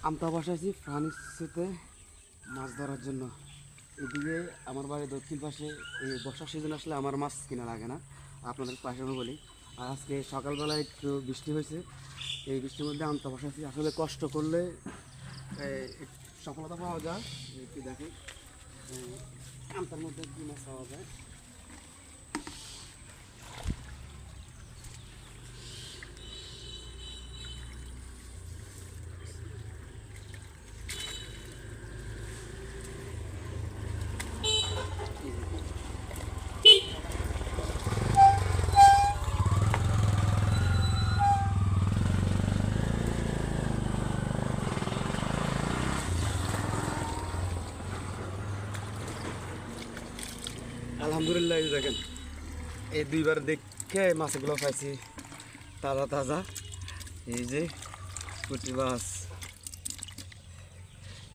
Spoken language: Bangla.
আমতা বসাইছি ফানিসতে মাছ ধরার জন্য। এদিকে আমার বাড়ির দক্ষিণ পাশে এই বর্ষার সিজন আসলে আমার মাছ কিনা লাগে না, আপনাদের পাশে বলি। আর আজকে সকালবেলায় একটু বৃষ্টি হয়েছে, এই বৃষ্টির মধ্যে আমতা বসাইছি। আসলে কষ্ট করলে সফলতা পাওয়া যায়। একটু দেখেন আমতার মধ্যে কি মাছ পাওয়া যায়। আলহামদুলিল্লাহ, এই দেখেন এই দুইবার দেখে মাছগুলো পাইছি তাজা তাজা। এই যে পুঁটি মাছ।